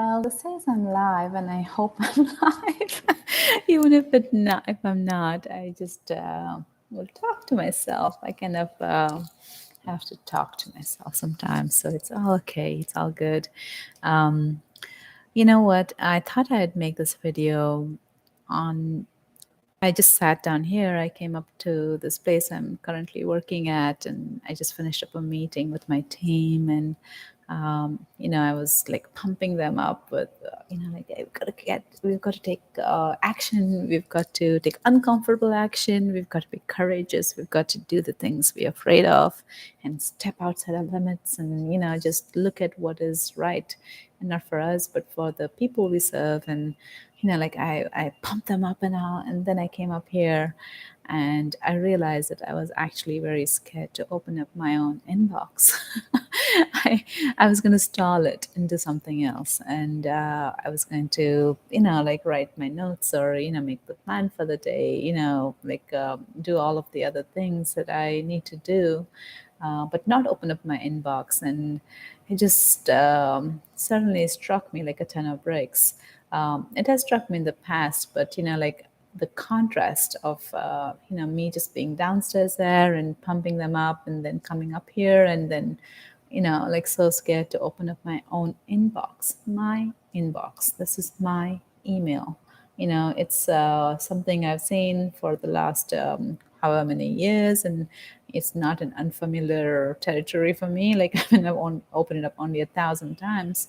Well, this says I'm live, and I hope I'm live. Even if I'm not, I just will talk to myself. I kind of have to talk to myself sometimes, so it's all okay. It's all good. Um, you know what? I thought I'd make this video on. I just sat down here. I came up to this place I'm currently working at, and I just finished up a meeting with my team. And I was like pumping them up with, like we've got to take action. We've got to take uncomfortable action. We've got to be courageous. We've got to do the things we're afraid of, and step outside our limits, and just look at what is right, and not for us, but for the people we serve. And like I pumped them up and all, and then I came up here and I realized that I was actually very scared to open up my own inbox. I, I was going to stall it into something else, and I was going to, like write my notes, or, make the plan for the day, like do all of the other things that I need to do, but not open up my inbox. And it just suddenly struck me like a ton of bricks. It has struck me in the past, but like the contrast of me just being downstairs there and pumping them up, and then coming up here, and then like so scared to open up my own inbox. My inbox. This is my email. It's something I've seen for the last however many years, and it's not an unfamiliar territory for me. Like I've opened it up only 1,000 times,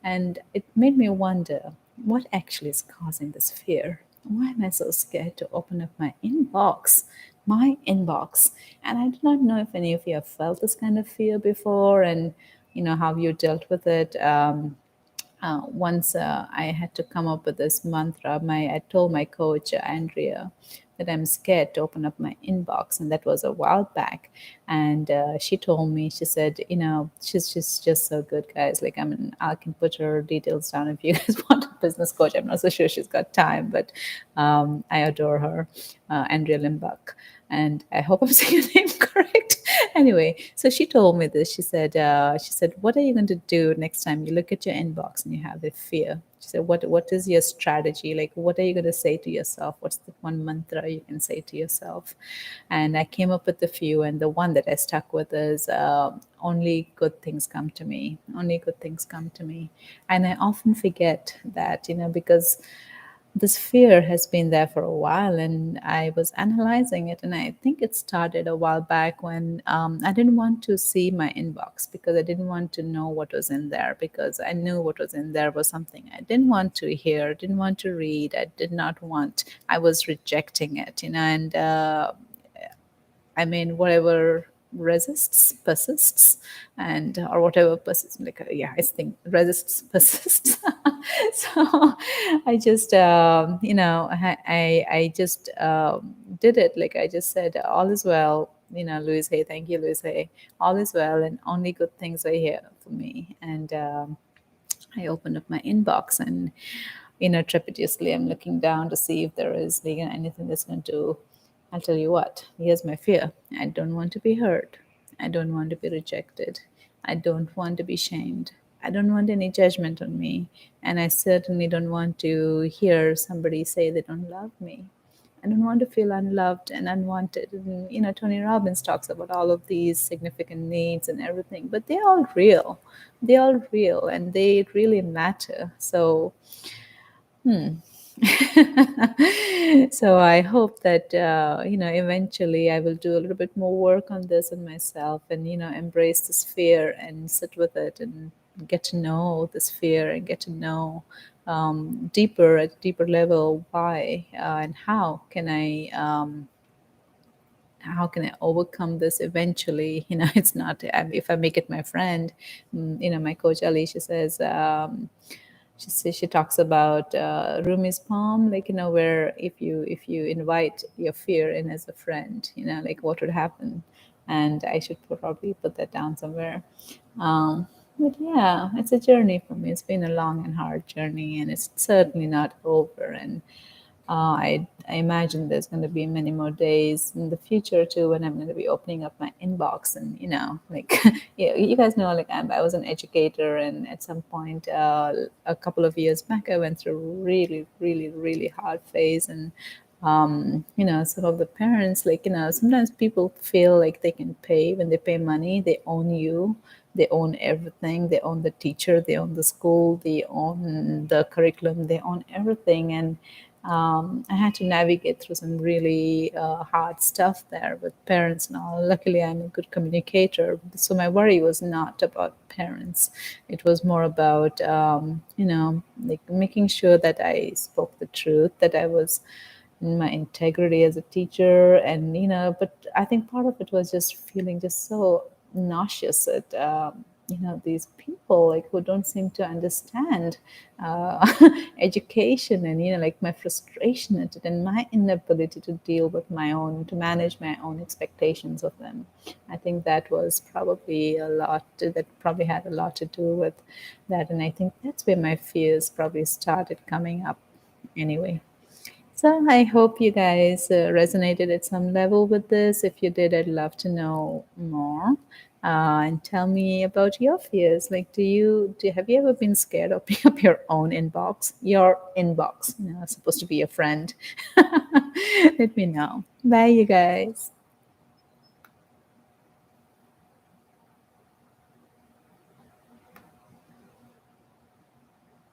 and it made me wonder what actually is causing this fear. Why am I so scared to open up my inbox? My inbox. And I do not know if any of you have felt this kind of fear before, and how you dealt with it. Once I had to come up with this mantra. I told my coach Andrea that I'm scared to open up my inbox, and that was a while back. And she told me, she said, she's just so good, guys. Like I can put her details down if you guys want a business coach. I'm not so sure she's got time, but I adore her, Andrea Limbach. And I hope I'm saying her name correct. Anyway, so she told me this. She said, what are you going to do next time you look at your inbox and you have the fear? She said, what is your strategy? Like, what are you going to say to yourself? What's the one mantra you can say to yourself? And I came up with a few, and the one that I stuck with is only good things come to me. Only good things come to me. And I often forget that, because this fear has been there for a while, and I was analyzing it, and I think it started a while back when I didn't want to see my inbox, because I didn't want to know what was in there, because I knew what was in there was something I didn't want to hear, didn't want to read. I was rejecting it, and I mean, whatever resists persists, and or whatever persists. Like yeah, I think resists persists. So I just I just did it. Like I just said, all is well. Louise Hay, thank you, Louise Hay. All is well, and only good things are here for me. And I opened up my inbox, and trepidatiously I'm looking down to see if there is like anything that's going to. I'll tell you what, here's my fear. I don't want to be hurt. I don't want to be rejected. I don't want to be shamed. I don't want any judgment on me. And I certainly don't want to hear somebody say they don't love me. I don't want to feel unloved and unwanted. And, Tony Robbins talks about all of these significant needs and everything, but they're all real. They're all real, and they really matter. So, so I hope that eventually I will do a little bit more work on this in myself, and embrace this fear and sit with it, and get to know this fear, and get to know deeper, at a deeper level, why and how can I overcome this eventually? It's not, if I make it my friend. My coach Alicia says, she talks about Rumi's poem, like where if you invite your fear in as a friend, like what would happen. And I should probably put that down somewhere. But yeah, it's a journey for me. It's been a long and hard journey, and it's certainly not over. And I imagine there's going to be many more days in the future too when I'm going to be opening up my inbox and like you guys know like I was an educator, and at some point a couple of years back I went through a really hard phase. And some of the parents, like sometimes people feel like they can pay. When they pay money, they own you, they own everything, they own the teacher, they own the school, they own the curriculum, they own everything. And I had to navigate through some really hard stuff there with parents. Now luckily I'm a good communicator, so my worry was not about parents. It was more about like making sure that I spoke the truth, that I was in my integrity as a teacher. And but I think part of it was just feeling just so nauseous at these people like who don't seem to understand uh, education, and like my frustration at it and my inability to deal with my own, to manage my own expectations of them. I think that was probably a lot, that probably had a lot to do with that. And I think that's where my fears probably started coming up anyway. So I hope you guys resonated at some level with this. If you did, I'd love to know more. And tell me about your fears. Like, have you ever been scared of opening up your own inbox? Your inbox, supposed to be your friend. Let me know. Bye, you guys.